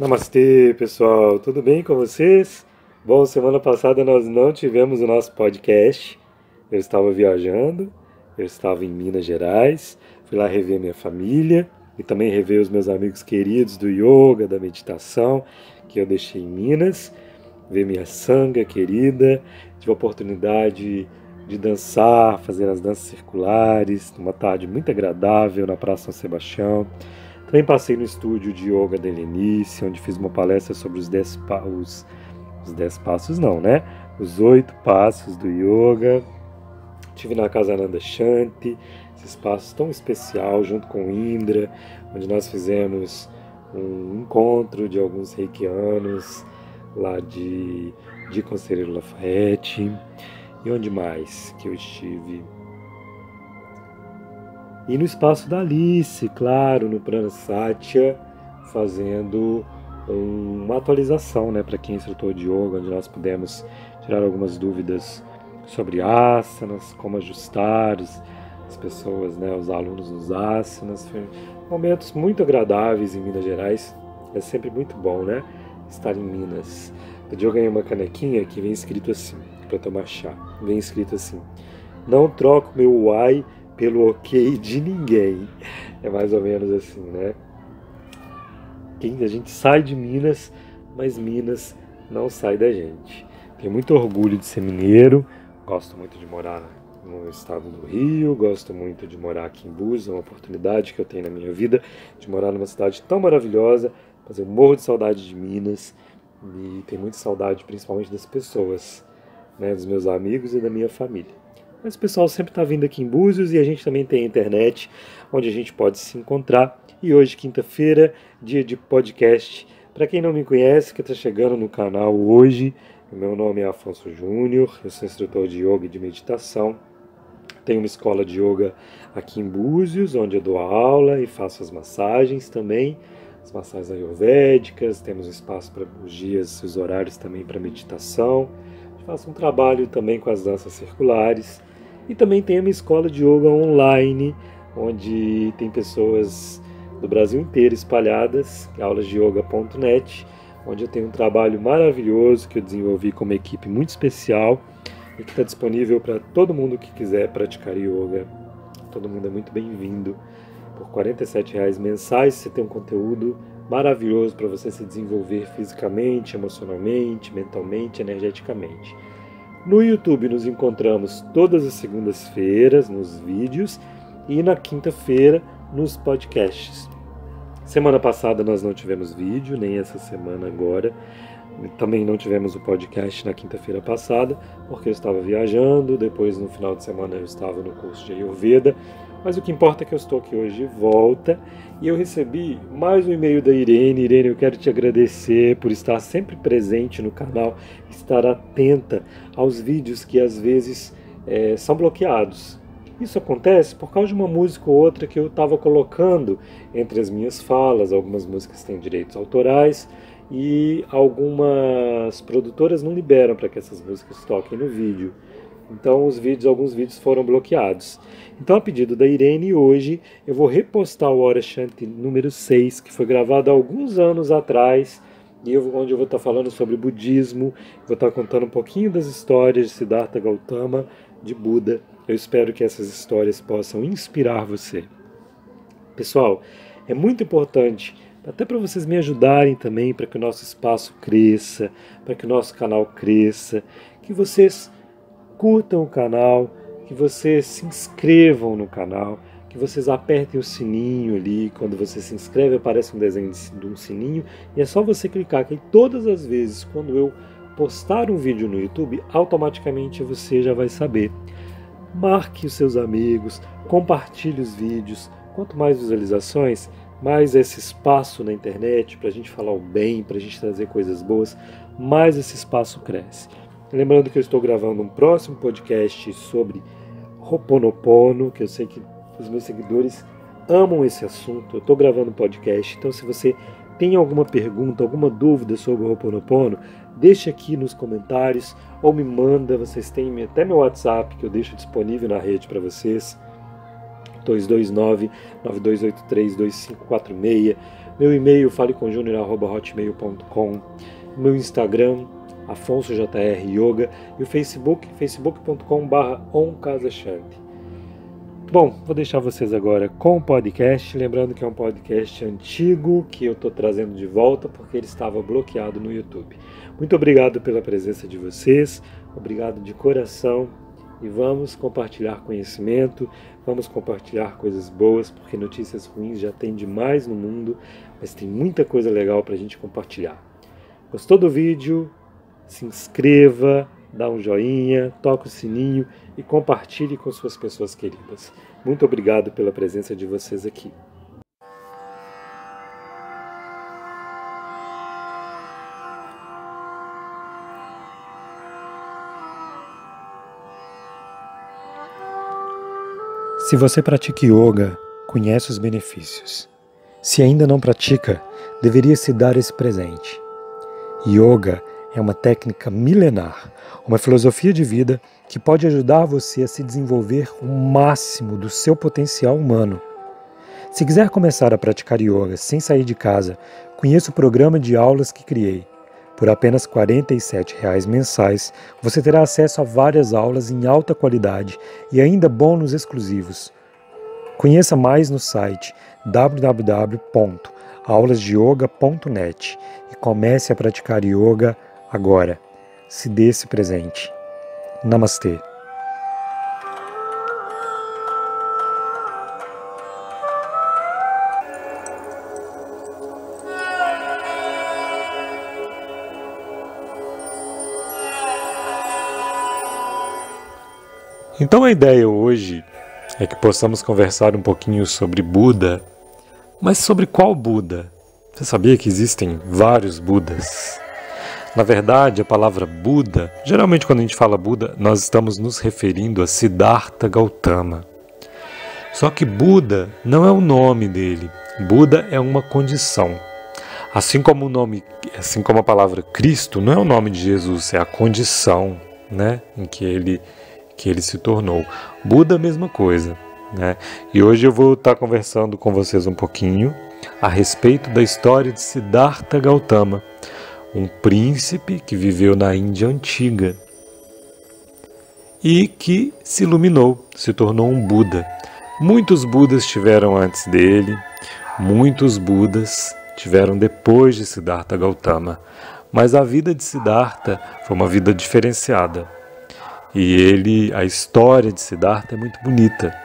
Namastê, pessoal, tudo bem com vocês? Bom, semana passada nós não tivemos o nosso podcast. Eu estava viajando, eu estava em Minas Gerais, fui lá rever minha família e também rever os meus amigos queridos do yoga, da meditação, que eu deixei em Minas, ver minha sanga querida, tive a oportunidade de dançar, fazer as danças circulares, numa tarde muito agradável na Praça São Sebastião. Também passei no estúdio de yoga da Helenice, onde fiz uma palestra sobre os 10 passos não, né? Os 8 passos do yoga. Estive na Casa Ananda Shanti, esse espaço tão especial, junto com Indra, onde nós fizemos um encontro de alguns reikianos lá de Conselheiro Lafayette. E onde mais que eu estive? E no espaço da Alice, claro, no Prana Satya, fazendo uma atualização, né, para quem é instrutor de yoga, onde nós pudemos tirar algumas dúvidas sobre asanas, como ajustar as pessoas, né, os alunos nos asanas. Foi momentos muito agradáveis em Minas Gerais. É sempre muito bom, né, estar em Minas. Eu ganhei uma canequinha que vem escrito assim, para tomar chá. Vem escrito assim: não troco meu uai pelo ok de ninguém. É mais ou menos assim, né? A gente sai de Minas, mas Minas não sai da gente. Tenho muito orgulho de ser mineiro, gosto muito de morar no estado do Rio, gosto muito de morar aqui em Búzios, é uma oportunidade que eu tenho na minha vida de morar numa cidade tão maravilhosa, mas eu morro de saudade de Minas e tenho muita saudade principalmente das pessoas, né, dos meus amigos e da minha família. Mas o pessoal sempre está vindo aqui em Búzios e a gente também tem a internet, onde a gente pode se encontrar. E hoje, quinta-feira, dia de podcast. Para quem não me conhece, que está chegando no canal hoje, o meu nome é Afonso Júnior, eu sou instrutor de yoga e de meditação. Tenho uma escola de yoga aqui em Búzios, onde eu dou aula e faço as massagens também, as massagens ayurvédicas. Temos espaço para os dias e os horários também para meditação. Faço um trabalho também com as danças circulares. E também tem a minha escola de yoga online, onde tem pessoas do Brasil inteiro espalhadas, aulasdeyoga.net, onde eu tenho um trabalho maravilhoso que eu desenvolvi com uma equipe muito especial e que está disponível para todo mundo que quiser praticar yoga. Todo mundo é muito bem-vindo. Por R$ 47,00 mensais você tem um conteúdo maravilhoso para você se desenvolver fisicamente, emocionalmente, mentalmente, energeticamente. No YouTube nos encontramos todas as segundas-feiras nos vídeos e na quinta-feira nos podcasts. Semana passada nós não tivemos vídeo, nem essa semana agora. Também não tivemos o podcast na quinta-feira passada, porque eu estava viajando, depois no final de semana eu estava no curso de Ayurveda. Mas o que importa é que eu estou aqui hoje de volta e eu recebi mais um e-mail da Irene. Irene, eu quero te agradecer por estar sempre presente no canal, estar atenta aos vídeos que às vezes são bloqueados. Isso acontece por causa de uma música ou outra que eu estava colocando entre as minhas falas. Algumas músicas têm direitos autorais e algumas produtoras não liberam para que essas músicas toquem no vídeo. Então alguns vídeos foram bloqueados. Então, a pedido da Irene, hoje eu vou repostar o Ora Shanti número 6, que foi gravado há alguns anos atrás, e onde eu vou estar falando sobre budismo, vou estar contando um pouquinho das histórias de Siddhartha Gautama, de Buda. Eu espero que essas histórias possam inspirar você. Pessoal, é muito importante, até para vocês me ajudarem também, para que o nosso espaço cresça, para que o nosso canal cresça, que vocês curtam o canal, que vocês se inscrevam no canal, que vocês apertem o sininho ali. Quando você se inscreve aparece um desenho de um sininho e é só você clicar que todas as vezes quando eu postar um vídeo no YouTube, automaticamente você já vai saber. Marque os seus amigos, compartilhe os vídeos. Quanto mais visualizações, mais esse espaço na internet para a gente falar o bem, para a gente trazer coisas boas, mais esse espaço cresce. Lembrando que eu estou gravando um próximo podcast sobre Ho'oponopono, que eu sei que os meus seguidores amam esse assunto. Eu estou gravando um podcast, então se você tem alguma pergunta, alguma dúvida sobre o Ho'oponopono, deixa aqui nos comentários ou me manda. Vocês têm até meu WhatsApp, que eu deixo disponível na rede para vocês, 229-9283-2546. Meu e-mail falecomjunior@hotmail.com, meu Instagram AfonsoJR Yoga e o Facebook, facebook.com/onkasashanti. Bom, vou deixar vocês agora com o podcast, lembrando que é um podcast antigo que eu estou trazendo de volta porque ele estava bloqueado no YouTube. Muito obrigado pela presença de vocês, obrigado de coração e vamos compartilhar conhecimento, vamos compartilhar coisas boas, porque notícias ruins já tem demais no mundo, mas tem muita coisa legal para a gente compartilhar. Gostou do vídeo? Se inscreva, dá um joinha, toca o sininho e compartilhe com suas pessoas queridas. Muito obrigado pela presença de vocês aqui. Se você pratica yoga, conhece os benefícios. Se ainda não pratica, deveria se dar esse presente. Yoga é uma técnica milenar, uma filosofia de vida que pode ajudar você a se desenvolver o máximo do seu potencial humano. Se quiser começar a praticar yoga sem sair de casa, conheça o programa de aulas que criei. Por apenas R$ 47,00 mensais, você terá acesso a várias aulas em alta qualidade e ainda bônus exclusivos. Conheça mais no site www.aulasdeyoga.net e comece a praticar yoga agora. Se dê esse presente. Namastê. Então a ideia hoje é que possamos conversar um pouquinho sobre Buda, mas sobre qual Buda? Você sabia que existem vários Budas? Na verdade, a palavra Buda, geralmente quando a gente fala Buda, nós estamos nos referindo a Siddhartha Gautama. Só que Buda não é o nome dele, Buda é uma condição. Assim como a palavra Cristo não é o nome de Jesus, é a condição, né, em que ele se tornou. Buda, a mesma coisa, né? E hoje eu vou estar conversando com vocês um pouquinho a respeito da história de Siddhartha Gautama, um príncipe que viveu na Índia antiga e que se iluminou, se tornou um Buda. Muitos Budas tiveram antes dele, muitos Budas tiveram depois de Siddhartha Gautama, mas a vida de Siddhartha foi uma vida diferenciada. E a história de Siddhartha é muito bonita.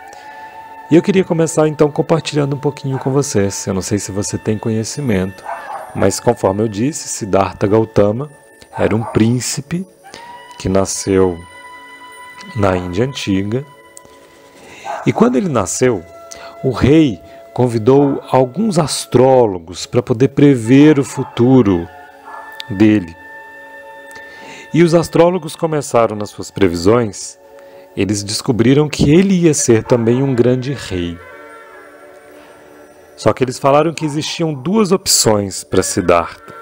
E eu queria começar então compartilhando um pouquinho com vocês. Eu não sei se você tem conhecimento, mas conforme eu disse, Siddhartha Gautama era um príncipe que nasceu na Índia antiga. E quando ele nasceu, o rei convidou alguns astrólogos para poder prever o futuro dele. E os astrólogos começaram nas suas previsões, eles descobriram que ele ia ser também um grande rei. Só que eles falaram que existiam duas opções para Siddhartha.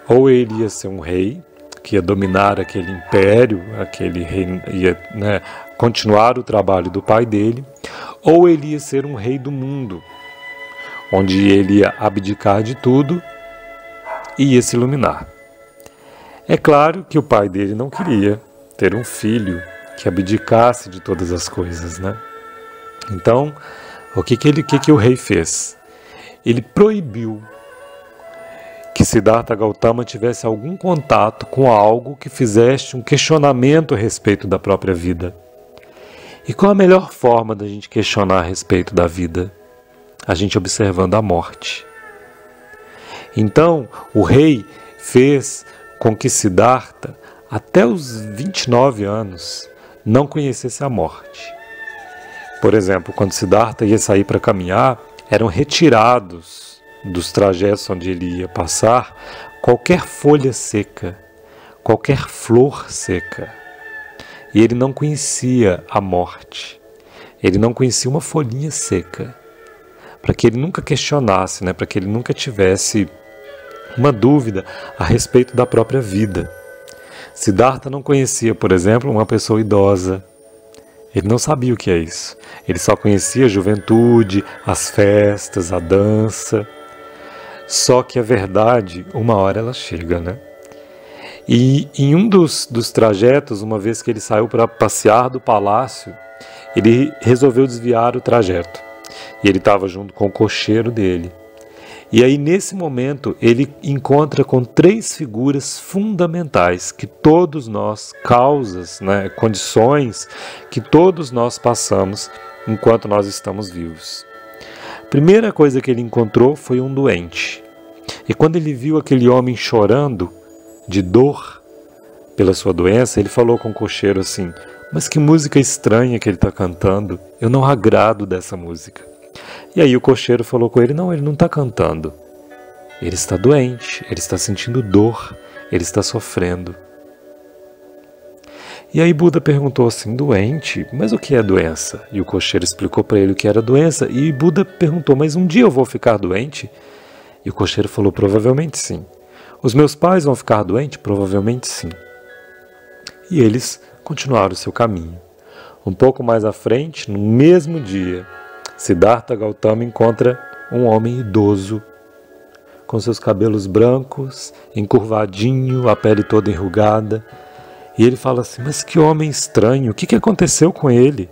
Ou ele ia ser um rei, que ia dominar aquele império, aquele rei ia, continuar o trabalho do pai dele, ou ele ia ser um rei do mundo, onde ele ia abdicar de tudo e ia se iluminar. É claro que o pai dele não queria ter um filho que abdicasse de todas as coisas, né? Então, o que o rei fez? Ele proibiu que Siddhartha Gautama tivesse algum contato com algo que fizesse um questionamento a respeito da própria vida. E qual a melhor forma da gente questionar a respeito da vida? A gente observando a morte. Então, o rei fez com que Siddhartha, até os 29 anos, não conhecesse a morte. Por exemplo, quando Siddhartha ia sair para caminhar, eram retirados dos trajetos onde ele ia passar qualquer folha seca, qualquer flor seca. E ele não conhecia a morte, ele não conhecia uma folhinha seca, para que ele nunca questionasse, para que ele nunca tivesse uma dúvida a respeito da própria vida. Siddhartha não conhecia, por exemplo, uma pessoa idosa. Ele não sabia o que é isso. Ele só conhecia a juventude, as festas, a dança. Só que a verdade, uma hora ela chega, né? E em um dos trajetos, uma vez que ele saiu para passear do palácio, ele resolveu desviar o trajeto. E ele estava junto com o cocheiro dele. E aí, nesse momento, ele encontra com 3 figuras fundamentais que todos nós, causas, né, condições que todos nós passamos enquanto nós estamos vivos. A primeira coisa que ele encontrou foi um doente. E quando ele viu aquele homem chorando de dor pela sua doença, ele falou com o cocheiro assim: mas que música estranha que ele está cantando, eu não agrado dessa música. E aí o cocheiro falou com ele: não, ele não está cantando, ele está doente, ele está sentindo dor, ele está sofrendo. E aí Buda perguntou assim: doente? Mas o que é doença? E o cocheiro explicou para ele o que era doença. E Buda perguntou: mas um dia eu vou ficar doente? E o cocheiro falou: provavelmente sim. Os meus pais vão ficar doentes? Provavelmente sim. E eles continuaram o seu caminho. Um pouco mais à frente, no mesmo dia, Siddhartha Gautama encontra um homem idoso, com seus cabelos brancos, encurvadinho, a pele toda enrugada. E ele fala assim: mas que homem estranho, o que aconteceu com ele?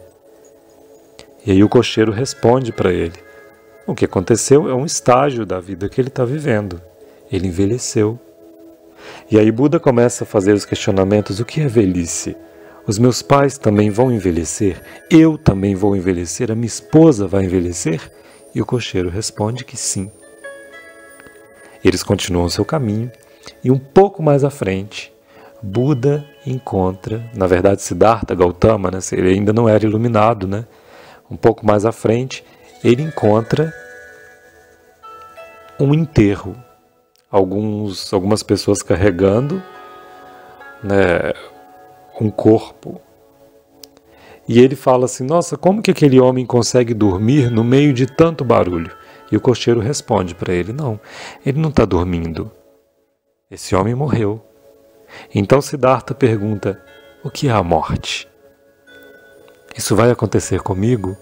E aí o cocheiro responde para ele: o que aconteceu é um estágio da vida que ele está vivendo. Ele envelheceu. E aí Buda começa a fazer os questionamentos: o que é velhice? Os meus pais também vão envelhecer? Eu também vou envelhecer? A minha esposa vai envelhecer? E o cocheiro responde que sim. Eles continuam seu caminho e um pouco mais à frente, Buda encontra, na verdade Siddhartha Gautama, né, ele ainda não era iluminado, né? Um pouco mais à frente, ele encontra um enterro. Algumas pessoas carregando, né, um corpo. E ele fala assim: nossa, como que aquele homem consegue dormir no meio de tanto barulho? E o cocheiro responde para ele: não, ele não está dormindo. Esse homem morreu. Então Siddhartha pergunta: o que é a morte? Isso vai acontecer comigo?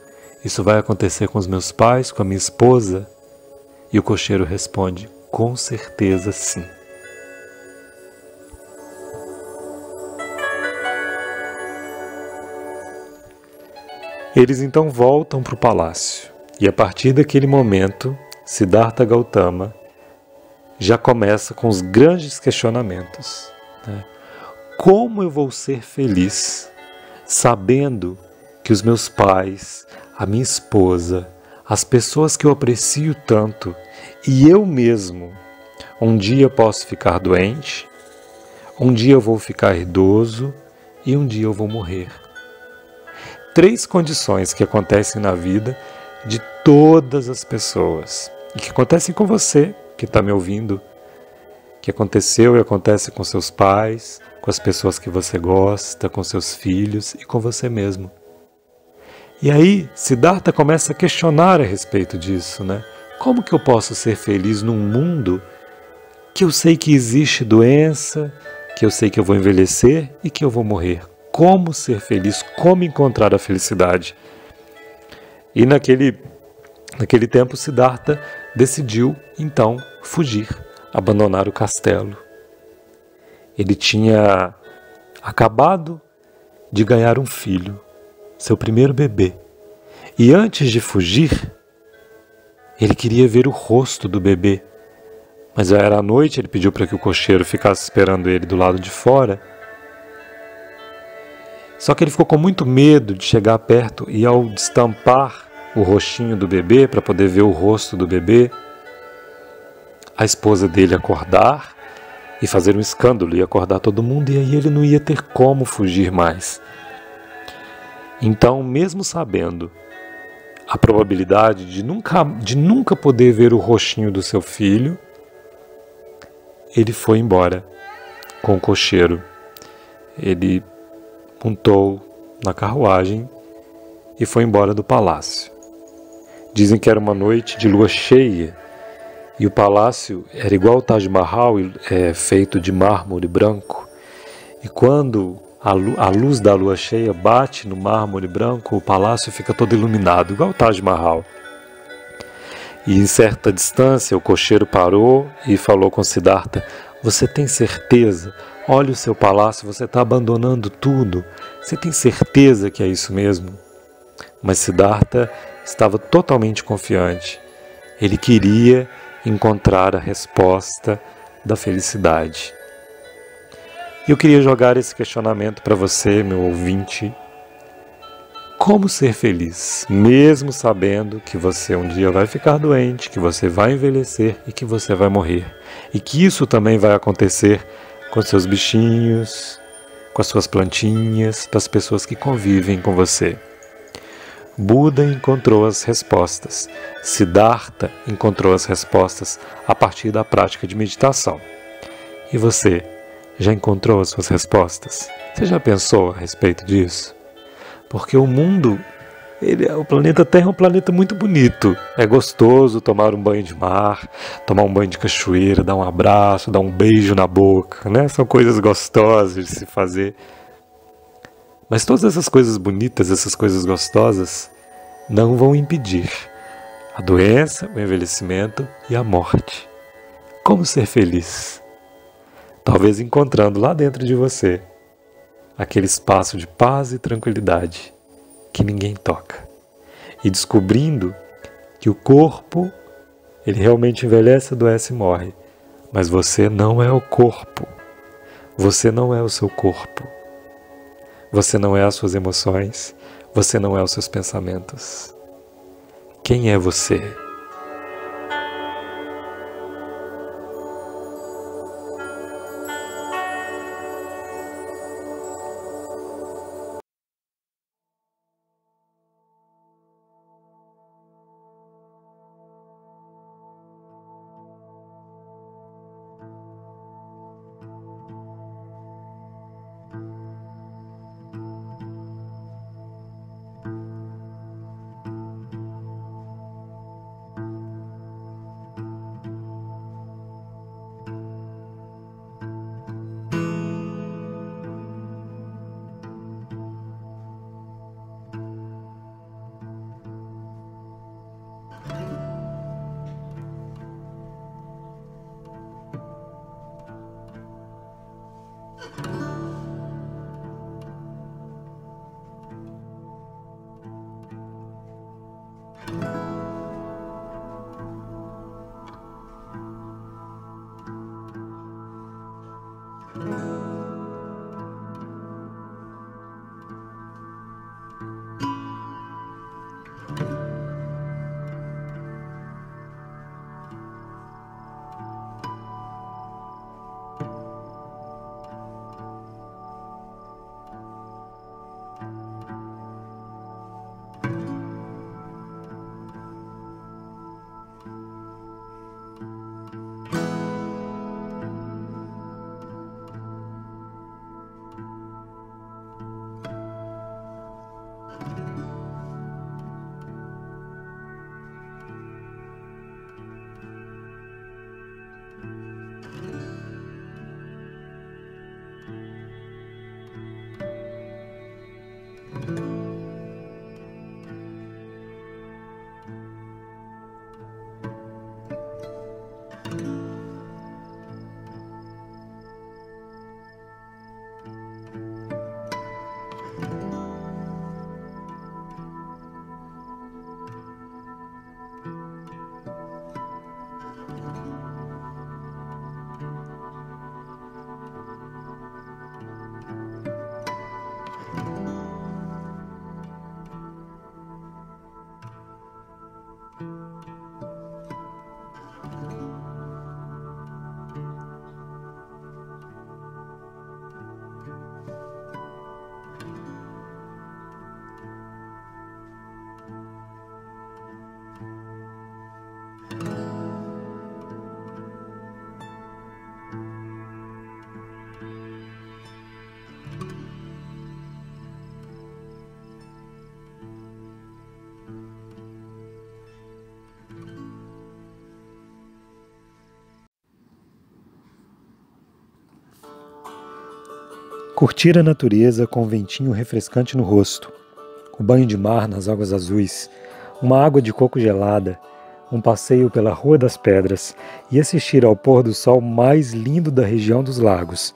Isso vai acontecer com os meus pais, com a minha esposa? E o cocheiro responde: com certeza sim. Eles então voltam para o palácio. E a partir daquele momento, Siddhartha Gautama já começa com os grandes questionamentos, né? Como eu vou ser feliz sabendo que os meus pais, a minha esposa, as pessoas que eu aprecio tanto e eu mesmo, um dia posso ficar doente, um dia eu vou ficar idoso e um dia eu vou morrer? 3 condições que acontecem na vida de todas as pessoas e que acontecem com você que está me ouvindo, que aconteceu e acontece com seus pais, com as pessoas que você gosta, com seus filhos e com você mesmo. E aí Siddhartha começa a questionar a respeito disso, né? Como que eu posso ser feliz num mundo que eu sei que existe doença, que eu sei que eu vou envelhecer e que eu vou morrer? Como ser feliz? Como encontrar a felicidade? E naquele tempo Siddhartha decidiu então fugir, abandonar o castelo. Ele tinha acabado de ganhar um filho, seu primeiro bebê. E antes de fugir, ele queria ver o rosto do bebê. Mas já era noite, ele pediu para que o cocheiro ficasse esperando ele do lado de fora. Só que ele ficou com muito medo de chegar perto e ao destampar o rostinho do bebê para poder ver o rosto do bebê, a esposa dele acordar e fazer um escândalo e acordar todo mundo, e aí ele não ia ter como fugir mais. Então, mesmo sabendo a probabilidade de nunca poder ver o rostinho do seu filho, ele foi embora com o cocheiro. Ele montou na carruagem e foi embora do palácio. Dizem que era uma noite de lua cheia e o palácio era igual ao Taj Mahal, feito de mármore branco. E quando a luz da lua cheia bate no mármore branco, o palácio fica todo iluminado, igual o Taj Mahal. E em certa distância o cocheiro parou e falou com Siddhartha: você tem certeza? Olha o seu palácio, você está abandonando tudo. Você tem certeza que é isso mesmo? Mas Siddhartha estava totalmente confiante. Ele queria encontrar a resposta da felicidade. E eu queria jogar esse questionamento para você, meu ouvinte. Como ser feliz, mesmo sabendo que você um dia vai ficar doente, que você vai envelhecer e que você vai morrer? E que isso também vai acontecer com seus bichinhos, com as suas plantinhas, das pessoas que convivem com você. Buda encontrou as respostas. Siddhartha encontrou as respostas a partir da prática de meditação. E você, já encontrou as suas respostas? Você já pensou a respeito disso? Porque o mundo, o planeta Terra é um planeta muito bonito. É gostoso tomar um banho de mar, tomar um banho de cachoeira, dar um abraço, dar um beijo na boca, né? São coisas gostosas de se fazer. Mas todas essas coisas bonitas, essas coisas gostosas, não vão impedir a doença, o envelhecimento e a morte. Como ser feliz? Talvez encontrando lá dentro de você aquele espaço de paz e tranquilidade que ninguém toca. E descobrindo que o corpo, ele realmente envelhece, adoece e morre. Mas você não é o corpo. Você não é o seu corpo. Você não é as suas emoções. Você não é os seus pensamentos. Quem é você? Curtir a natureza com um ventinho refrescante no rosto, o banho de mar nas águas azuis, uma água de coco gelada, um passeio pela Rua das Pedras e assistir ao pôr do sol mais lindo da região dos lagos.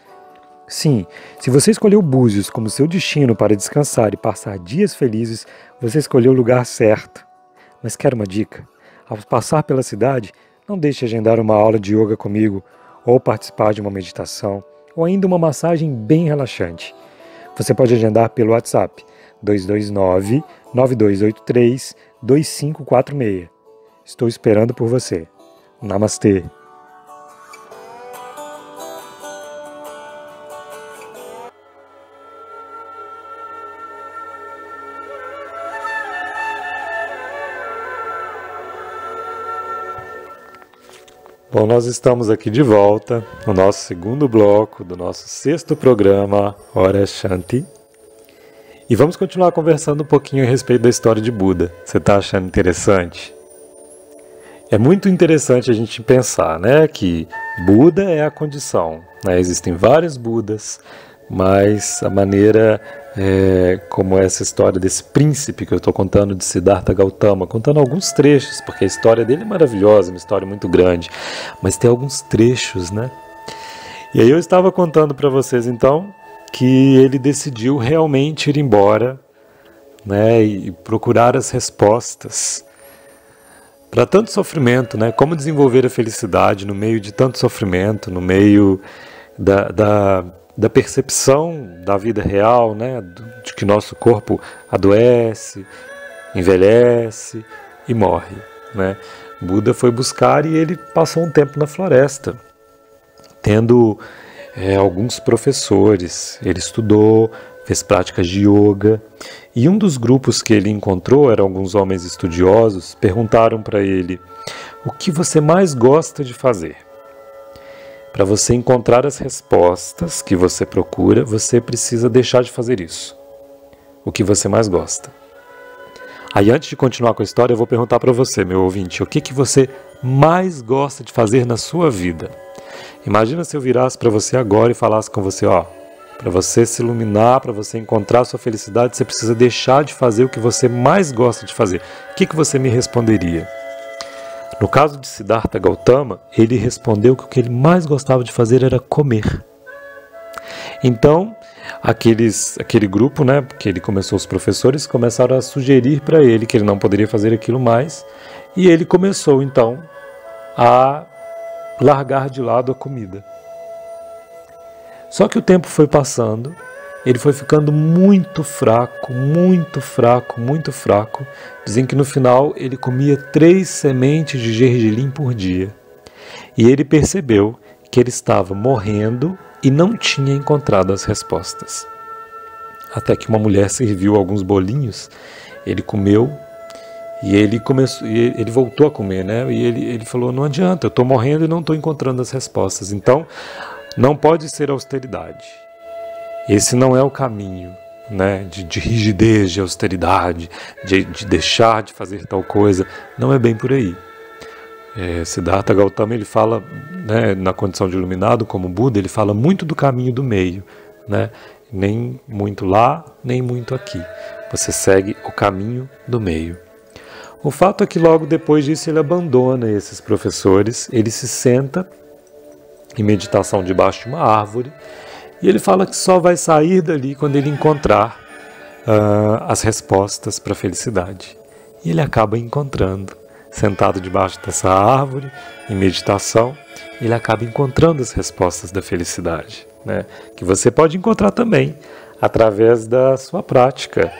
Sim, se você escolheu Búzios como seu destino para descansar e passar dias felizes, você escolheu o lugar certo. Mas quero uma dica. Ao passar pela cidade, não deixe de agendar uma aula de yoga comigo, ou participar de uma meditação, ou ainda uma massagem bem relaxante. Você pode agendar pelo WhatsApp 229-9283-2546. Estou esperando por você. Namastê! Bom, nós estamos aqui de volta no nosso segundo bloco do nosso sexto programa, Hora Shanti. E vamos continuar conversando um pouquinho a respeito da história de Buda. Você está achando interessante? É muito interessante a gente pensar, né, que Buda é a condição. Né? Existem vários Budas, mas a maneira como essa história desse príncipe que eu estou contando, de Siddhartha Gautama, contando alguns trechos, porque a história dele é maravilhosa, uma história muito grande, mas tem alguns trechos, né? E aí eu estava contando para vocês, então, que ele decidiu realmente ir embora, né, e procurar as respostas para tanto sofrimento, né? Como desenvolver a felicidade no meio de tanto sofrimento, no meio da percepção da vida real, né, de que nosso corpo adoece, envelhece e morre. Né? Buda foi buscar e ele passou um tempo na floresta, tendo alguns professores. Ele estudou, fez práticas de yoga, e um dos grupos que ele encontrou, eram alguns homens estudiosos, perguntaram para ele: o que você mais gosta de fazer? Para você encontrar as respostas que você procura, você precisa deixar de fazer isso. O que você mais gosta. Aí, antes de continuar com a história, eu vou perguntar para você, meu ouvinte, o que você mais gosta de fazer na sua vida? Imagina se eu virasse para você agora e falasse com você, para você se iluminar, para você encontrar a sua felicidade, você precisa deixar de fazer o que você mais gosta de fazer. O que você me responderia? No caso de Siddhartha Gautama, ele respondeu que o que ele mais gostava de fazer era comer. Então, aquele grupo, né, que ele começou, os professores começaram a sugerir para ele que ele não poderia fazer aquilo mais, e ele começou então a largar de lado a comida. Só que o tempo foi passando, ele foi ficando muito fraco, muito fraco, muito fraco. Dizem que no final ele comia 3 sementes de gergelim por dia. E ele percebeu que ele estava morrendo e não tinha encontrado as respostas. Até que uma mulher serviu alguns bolinhos, ele comeu e ele voltou a comer, né? E ele falou: não adianta, eu estou morrendo e não estou encontrando as respostas. Então, não pode ser austeridade. Esse não é o caminho, né, de rigidez, de austeridade, de deixar de fazer tal coisa. Não é bem por aí. Siddhartha Gautama, ele fala, né, na condição de iluminado, como Buda, ele fala muito do caminho do meio. Né? Nem muito lá, nem muito aqui. Você segue o caminho do meio. O fato é que logo depois disso ele abandona esses professores, ele se senta em meditação debaixo de uma árvore, e ele fala que só vai sair dali quando ele encontrar as respostas para a felicidade. E ele acaba encontrando, sentado debaixo dessa árvore, em meditação, ele acaba encontrando as respostas da felicidade, né? Que você pode encontrar também através da sua prática,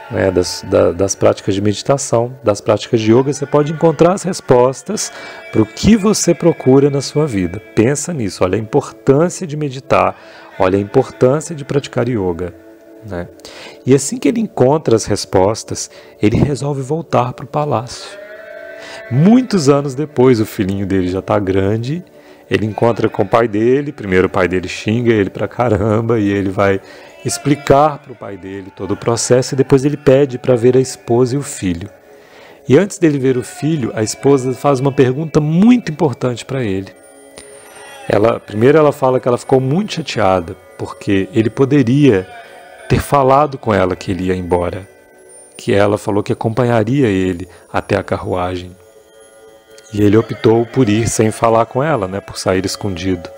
né? das práticas de meditação, das práticas de yoga. Você pode encontrar as respostas para o que você procura na sua vida. Pensa nisso, olha a importância de meditar, olha a importância de praticar yoga. Né? E assim que ele encontra as respostas, ele resolve voltar para o palácio. Muitos anos depois, o filhinho dele já está grande, ele encontra com o pai dele. Primeiro o pai dele xinga ele pra caramba e ele vai explicar para o pai dele todo o processo, e depois ele pede para ver a esposa e o filho. E antes dele ver o filho, a esposa faz uma pergunta muito importante para ele. Primeiro ela fala que ela ficou muito chateada, porque ele poderia ter falado com ela que ele ia embora, que ela falou que acompanharia ele até a carruagem. E ele optou por ir sem falar com ela, né, por sair escondido.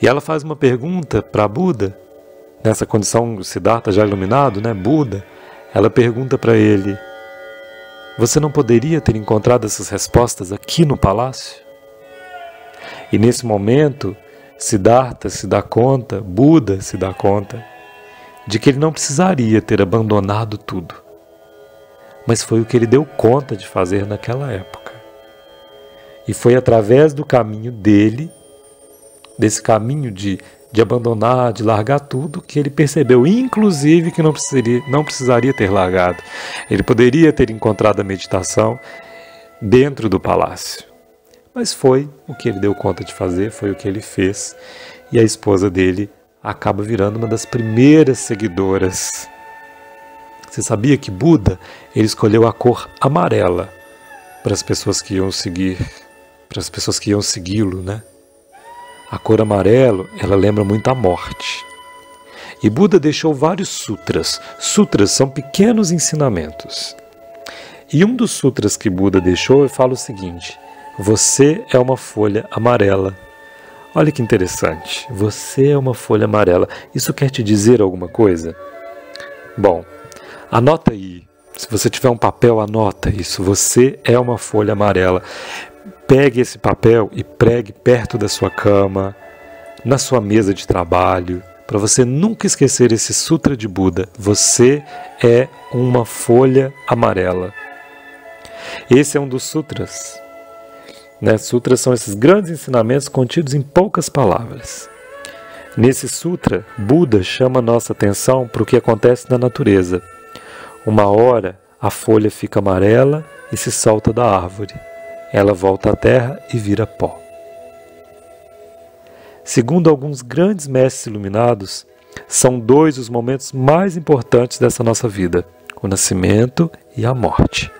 E ela faz uma pergunta para Buda, nessa condição Siddhartha já iluminado, né, Buda, ela pergunta para ele: você não poderia ter encontrado essas respostas aqui no palácio? E nesse momento, Siddhartha se dá conta, Buda se dá conta, de que ele não precisaria ter abandonado tudo. Mas foi o que ele deu conta de fazer naquela época. E foi através do caminho dele, desse caminho de abandonar, de largar tudo, que ele percebeu, inclusive, que não precisaria ter largado. Ele poderia ter encontrado a meditação dentro do palácio. Mas foi o que ele deu conta de fazer, foi o que ele fez. E a esposa dele acaba virando uma das primeiras seguidoras. Você sabia que Buda, ele escolheu a cor amarela para as pessoas que iam seguir, para as pessoas que iam segui-lo, né? A cor amarelo, ela lembra muito a morte. E Buda deixou vários sutras. Sutras são pequenos ensinamentos. E um dos sutras que Buda deixou, fala o seguinte: você é uma folha amarela. Olha que interessante. Você é uma folha amarela. Isso quer te dizer alguma coisa? Bom, anota aí. Se você tiver um papel, anota isso. Você é uma folha amarela. Pegue esse papel e pregue perto da sua cama, na sua mesa de trabalho, para você nunca esquecer esse sutra de Buda. Você é uma folha amarela. Esse é um dos sutras. Sutras são esses grandes ensinamentos contidos em poucas palavras. Nesse sutra, Buda chama nossa atenção para o que acontece na natureza. Uma hora, a folha fica amarela e se solta da árvore. Ela volta à terra e vira pó. Segundo alguns grandes mestres iluminados, são dois os momentos mais importantes dessa nossa vida: o nascimento e a morte.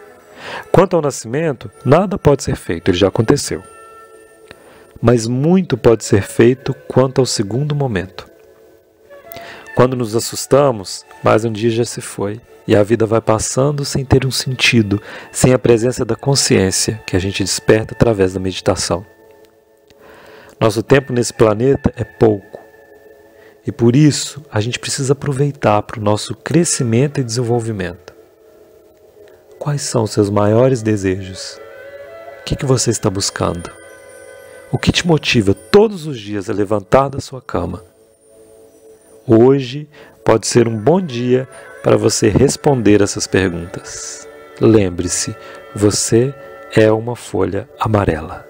Quanto ao nascimento, nada pode ser feito, ele já aconteceu. Mas muito pode ser feito quanto ao segundo momento. Quando nos assustamos, mais um dia já se foi, e a vida vai passando sem ter um sentido, sem a presença da consciência que a gente desperta através da meditação. Nosso tempo nesse planeta é pouco, e por isso a gente precisa aproveitar para o nosso crescimento e desenvolvimento. Quais são os seus maiores desejos? O que você está buscando? O que te motiva todos os dias a levantar da sua cama? Hoje pode ser um bom dia para você responder essas perguntas. Lembre-se, você é uma folha amarela.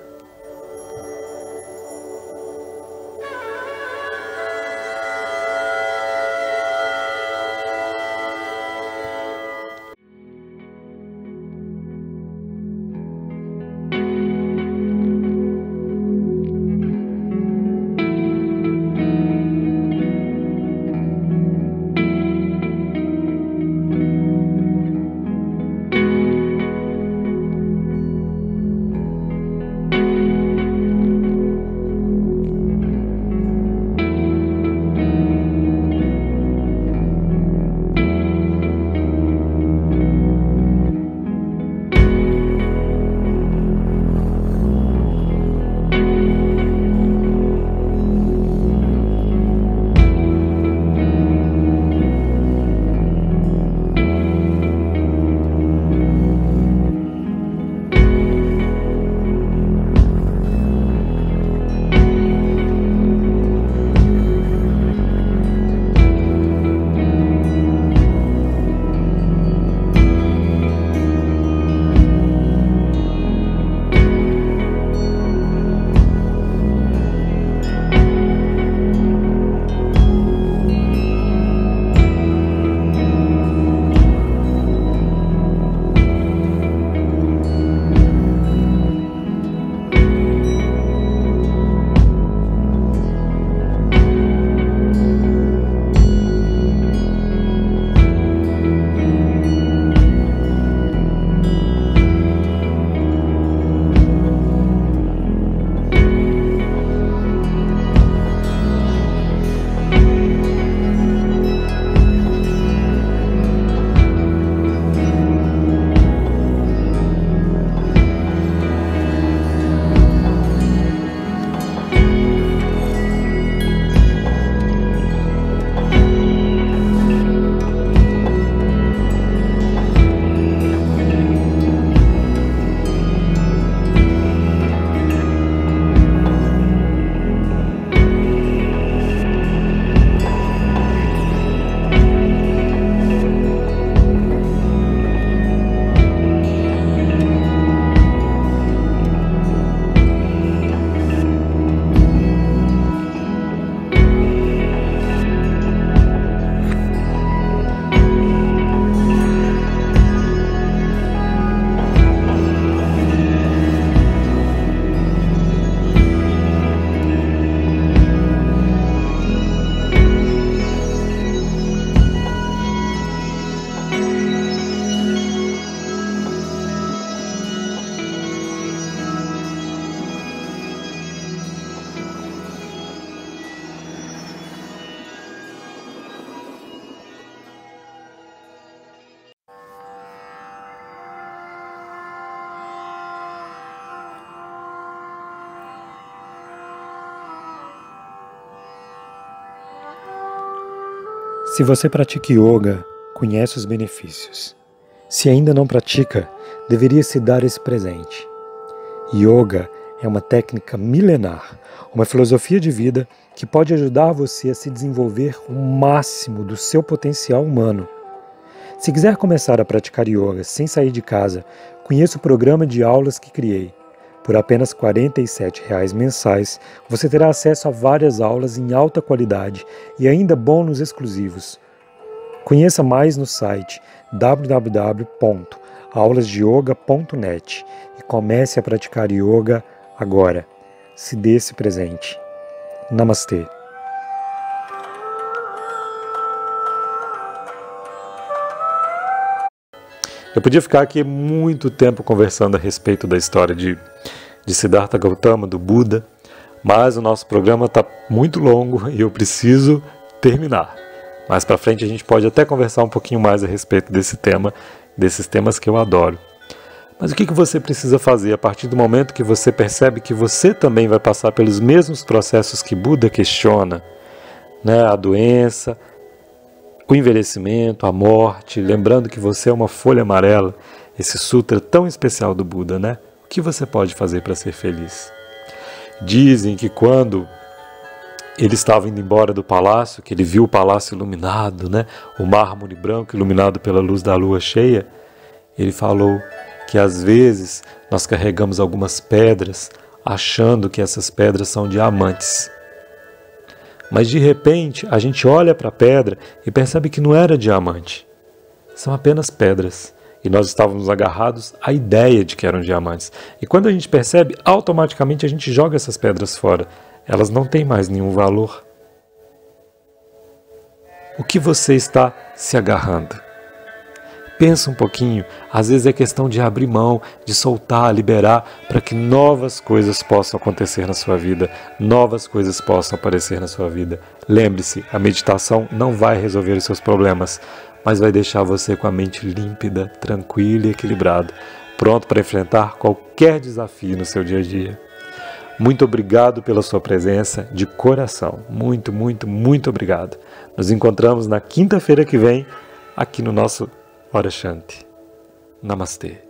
Se você pratica yoga, conhece os benefícios. Se ainda não pratica, deveria se dar esse presente. Yoga é uma técnica milenar, uma filosofia de vida que pode ajudar você a se desenvolver o máximo do seu potencial humano. Se quiser começar a praticar yoga sem sair de casa, conheça o programa de aulas que criei. Por apenas R$ 47,00 mensais, você terá acesso a várias aulas em alta qualidade e ainda bônus exclusivos. Conheça mais no site www.aulasdeyoga.net e comece a praticar yoga agora. Se dê esse presente. Namastê. Eu podia ficar aqui muito tempo conversando a respeito da história de Siddhartha Gautama, do Buda, mas o nosso programa está muito longo e eu preciso terminar. Mais para frente a gente pode até conversar um pouquinho mais a respeito desse tema, desses temas que eu adoro. Mas o que você precisa fazer a partir do momento que você percebe que você também vai passar pelos mesmos processos que Buda questiona, né? A doença, o envelhecimento, a morte, lembrando que você é uma folha amarela, esse sutra tão especial do Buda, né? O que você pode fazer para ser feliz? Dizem que quando ele estava indo embora do palácio, que ele viu o palácio iluminado, né? O mármore branco iluminado pela luz da lua cheia, ele falou que às vezes nós carregamos algumas pedras achando que essas pedras são diamantes. Mas de repente a gente olha para a pedra e percebe que não era diamante. São apenas pedras. E nós estávamos agarrados à ideia de que eram diamantes. E quando a gente percebe, automaticamente a gente joga essas pedras fora. Elas não têm mais nenhum valor. O que você está se agarrando? Pensa um pouquinho, às vezes é questão de abrir mão, de soltar, liberar, para que novas coisas possam acontecer na sua vida, novas coisas possam aparecer na sua vida. Lembre-se, a meditação não vai resolver os seus problemas, mas vai deixar você com a mente límpida, tranquila e equilibrada, pronto para enfrentar qualquer desafio no seu dia a dia. Muito obrigado pela sua presença, de coração. Muito, muito, muito obrigado. Nos encontramos na quinta-feira que vem, aqui no nosso Ora Shanti. Namastê.